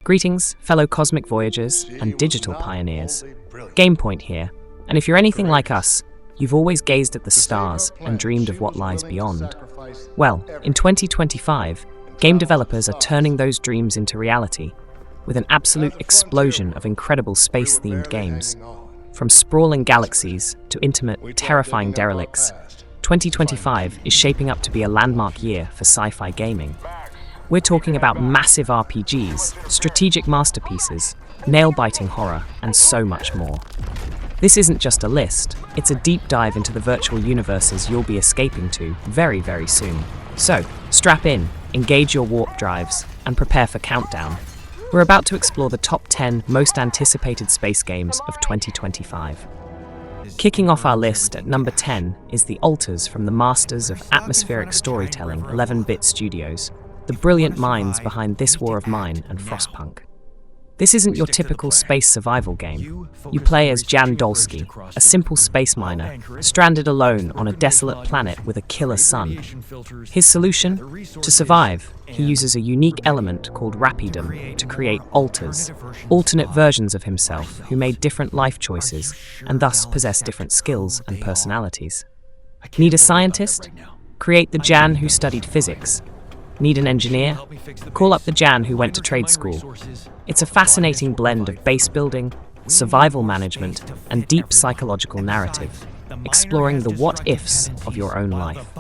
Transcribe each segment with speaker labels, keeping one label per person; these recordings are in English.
Speaker 1: Greetings, fellow cosmic voyagers and digital pioneers. GamePoint here, and if you're anything like us, you've always gazed at the stars and dreamed of what lies beyond. Well, in 2025, game developers are turning those dreams into reality with an absolute explosion of incredible space-themed games. From sprawling galaxies to intimate, terrifying derelicts, 2025 is shaping up to be a landmark year for sci-fi gaming. We're talking about massive RPGs, strategic masterpieces, nail-biting horror, and so much more. This isn't just a list, it's a deep dive into the virtual universes you'll be escaping to very, very soon. So, strap in, engage your warp drives, and prepare for Countdown. We're about to explore the top 10 most anticipated space games of 2025. Kicking off our list at number 10 is The Alters from the masters of atmospheric storytelling 11-bit studios, the brilliant minds behind This War of Mine and Frostpunk. This isn't your typical space survival game. You play as Jan Dolsky, a simple space miner, stranded alone on a desolate planet with a killer sun. His solution? To survive, he uses a unique element called rapidum to create alters, alternate versions of himself who made different life choices and thus possess different skills and personalities. Need a scientist? Create the Jan who studied physics. Need an engineer? Call up the Jan who went to trade school. It's a fascinating blend of base building, survival management, and deep psychological narrative, exploring the what-ifs of your own life.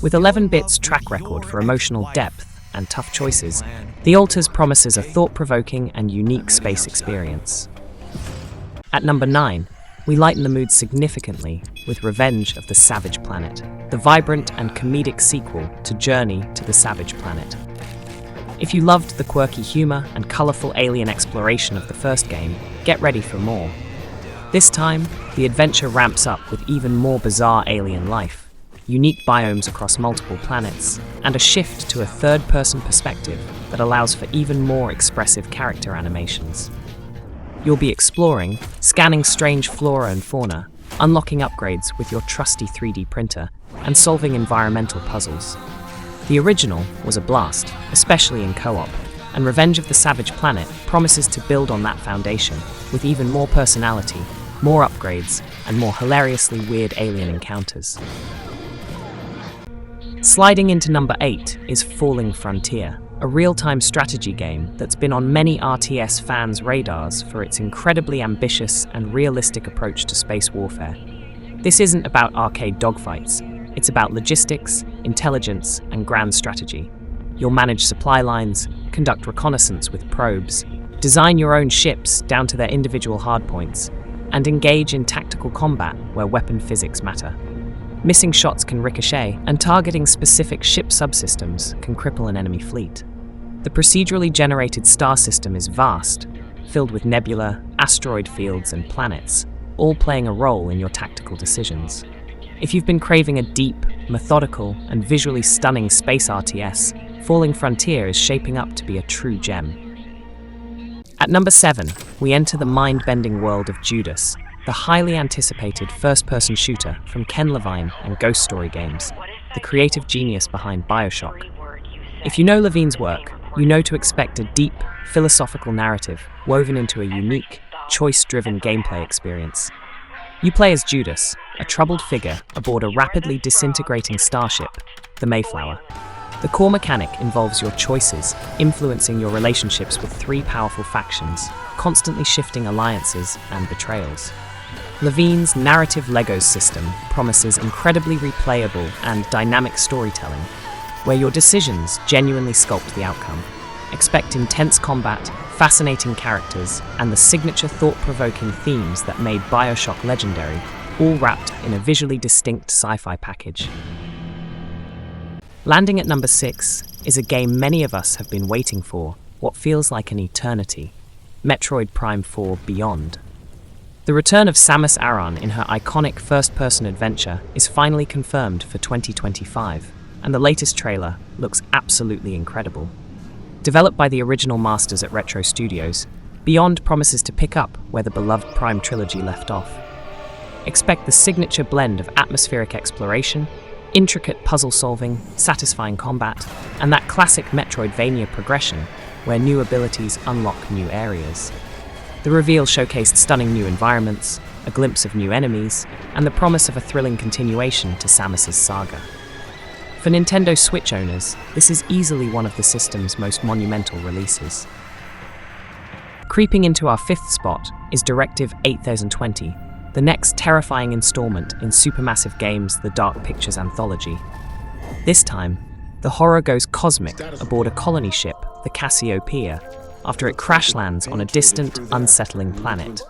Speaker 1: With 11-bit's track record for emotional depth and tough choices, The Alters promises a thought-provoking and unique space experience. At number 9, we lighten the mood significantly with Revenge of the Savage Planet, the vibrant and comedic sequel to Journey to the Savage Planet. If you loved the quirky humor and colorful alien exploration of the first game, get ready for more. This time, the adventure ramps up with even more bizarre alien life, unique biomes across multiple planets, and a shift to a third-person perspective that allows for even more expressive character animations. You'll be exploring, scanning strange flora and fauna, unlocking upgrades with your trusty 3D printer, and solving environmental puzzles. The original was a blast, especially in co-op, and Revenge of the Savage Planet promises to build on that foundation with even more personality, more upgrades, and more hilariously weird alien encounters. Sliding into number 8 is Falling Frontier, a real-time strategy game that's been on many RTS fans' radars for its incredibly ambitious and realistic approach to space warfare. This isn't about arcade dogfights, it's about logistics, intelligence, and grand strategy. You'll manage supply lines, conduct reconnaissance with probes, design your own ships down to their individual hardpoints, and engage in tactical combat where weapon physics matter. Missing shots can ricochet, and targeting specific ship subsystems can cripple an enemy fleet. The procedurally generated star system is vast, filled with nebula, asteroid fields, and planets, all playing a role in your tactical decisions. If you've been craving a deep, methodical, and visually stunning space RTS, Falling Frontier is shaping up to be a true gem. At number 7, we enter the mind-bending world of Judas, the highly anticipated first-person shooter from Ken Levine and Ghost Story Games, the creative genius behind BioShock. If you know Levine's work, you know to expect a deep, philosophical narrative woven into a unique, choice-driven gameplay experience. You play as Judas, a troubled figure aboard a rapidly disintegrating starship, the Mayflower. The core mechanic involves your choices, influencing your relationships with 3 powerful factions, constantly shifting alliances and betrayals. Levine's narrative Legos system promises incredibly replayable and dynamic storytelling, where your decisions genuinely sculpt the outcome. Expect intense combat, fascinating characters, and the signature thought-provoking themes that made BioShock legendary, all wrapped in a visually distinct sci-fi package. Landing at number 6 is a game many of us have been waiting for, what feels like an eternity: Metroid Prime 4 Beyond. The return of Samus Aran in her iconic first-person adventure is finally confirmed for 2025, and the latest trailer looks absolutely incredible. Developed by the original masters at Retro Studios, Beyond promises to pick up where the beloved Prime trilogy left off. Expect the signature blend of atmospheric exploration, intricate puzzle solving, satisfying combat, and that classic Metroidvania progression, where new abilities unlock new areas. The reveal showcased stunning new environments, a glimpse of new enemies, and the promise of a thrilling continuation to Samus's saga. For Nintendo Switch owners, this is easily one of the system's most monumental releases. Creeping into our fifth spot is Directive 8020, the next terrifying installment in Supermassive Games' The Dark Pictures anthology. This time, the horror goes cosmic aboard a colony ship, the Cassiopeia, after it crash lands on a distant, unsettling planet.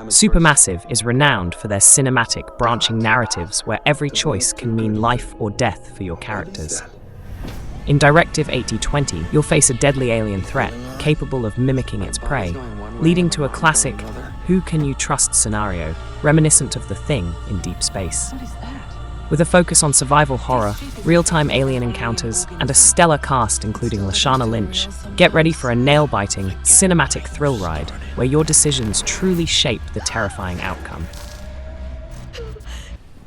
Speaker 1: Supermassive is renowned for their cinematic, branching narratives where every choice can mean life or death for your characters. In Directive 8020, you'll face a deadly alien threat capable of mimicking its prey, leading to a classic "who can you trust" scenario, reminiscent of The Thing in deep space. With a focus on survival horror, real-time alien encounters, and a stellar cast including Lashana Lynch, get ready for a nail-biting, cinematic thrill ride where your decisions truly shape the terrifying outcome.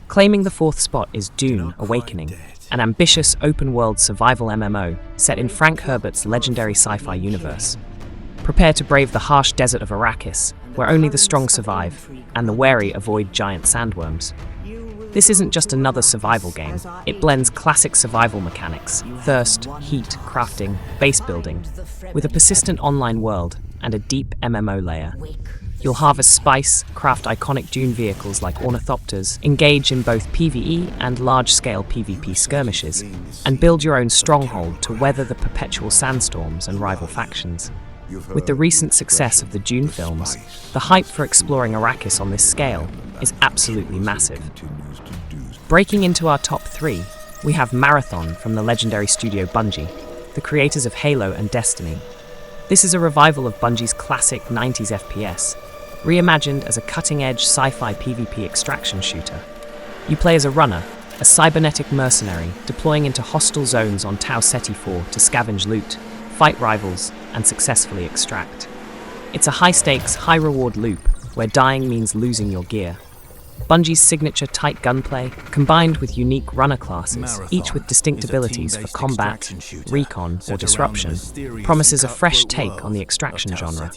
Speaker 1: Claiming the fourth spot is Dune: Awakening, an ambitious open-world survival MMO set in Frank Herbert's legendary sci-fi universe. Prepare to brave the harsh desert of Arrakis, where only the strong survive, and the wary avoid giant sandworms. This isn't just another survival game, it blends classic survival mechanics, thirst, heat, crafting, base building, with a persistent online world and a deep MMO layer. You'll harvest spice, craft iconic Dune vehicles like ornithopters, engage in both PvE and large-scale PvP skirmishes, and build your own stronghold to weather the perpetual sandstorms and rival factions. With the recent success of the Dune films, the hype for exploring Arrakis on this scale is absolutely massive. Breaking into our top three, we have Marathon from the legendary studio Bungie, the creators of Halo and Destiny. This is a revival of Bungie's classic 90s FPS, reimagined as a cutting-edge sci-fi PvP extraction shooter. You play as a runner, a cybernetic mercenary deploying into hostile zones on Tau Ceti 4 to scavenge loot, fight rivals, and successfully extract. It's a high-stakes, high-reward loop where dying means losing your gear. Bungie's signature tight gunplay, combined with unique runner classes, each with distinct abilities for combat, recon, or disruption, promises a fresh take on the extraction genre.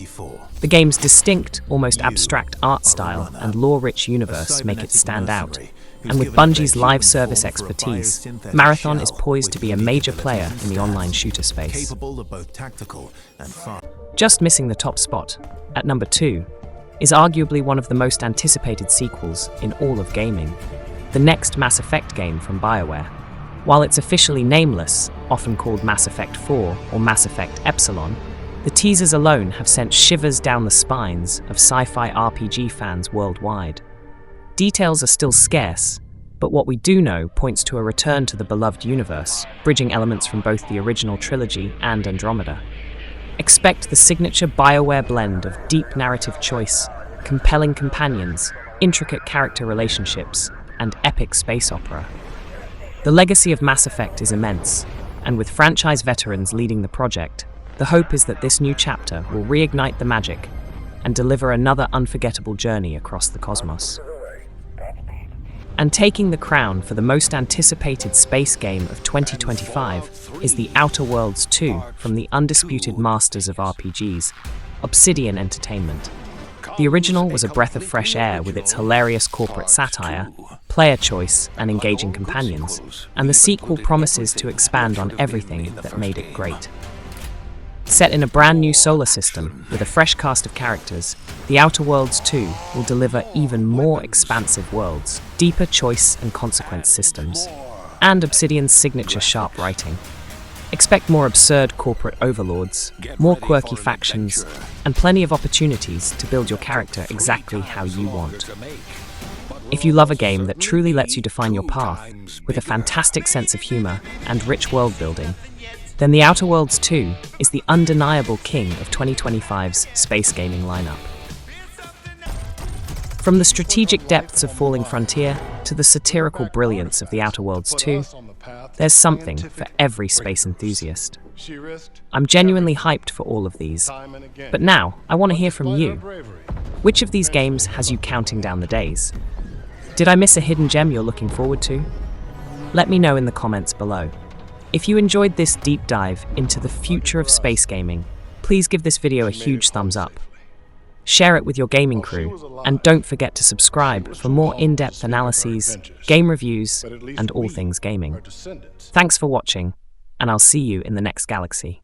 Speaker 1: The game's distinct, almost abstract art style and lore-rich universe make it stand out, and with Bungie's live service expertise, Marathon is poised to be a major player in the online shooter space. Just missing the top spot, at number 2, is arguably one of the most anticipated sequels in all of gaming, the next Mass Effect game from BioWare. While it's officially nameless, often called Mass Effect 4 or Mass Effect Epsilon, the teasers alone have sent shivers down the spines of sci-fi RPG fans worldwide. Details are still scarce, but what we do know points to a return to the beloved universe, bridging elements from both the original trilogy and Andromeda. Expect the signature BioWare blend of deep narrative choice, compelling companions, intricate character relationships, and epic space opera. The legacy of Mass Effect is immense, and with franchise veterans leading the project, the hope is that this new chapter will reignite the magic and deliver another unforgettable journey across the cosmos. And taking the crown for the most anticipated space game of 2025 is The Outer Worlds 2 from the undisputed masters of RPGs, Obsidian Entertainment. The original was a breath of fresh air with its hilarious corporate satire, player choice, and engaging companions, and the sequel promises to expand on everything that made it great. Set in a brand new solar system with a fresh cast of characters, The Outer Worlds 2 will deliver even more expansive worlds, deeper choice and consequence systems, and Obsidian's signature sharp writing. Expect more absurd corporate overlords, more quirky factions, and plenty of opportunities to build your character exactly how you want. If you love a game that truly lets you define your path, with a fantastic sense of humor and rich world building, then The Outer Worlds 2 is the undeniable king of 2025's space gaming lineup. From the strategic depths of Falling Frontier to the satirical brilliance of The Outer Worlds 2, there's something for every space enthusiast. I'm genuinely hyped for all of these, but now I want to hear from you. Which of these games has you counting down the days? Did I miss a hidden gem you're looking forward to? Let me know in the comments below. If you enjoyed this deep dive into the future of space gaming, please give this video a huge thumbs up. Share it with your gaming crew, and don't forget to subscribe for more in-depth analyses, game reviews, and all things gaming. Thanks for watching, and I'll see you in the next galaxy.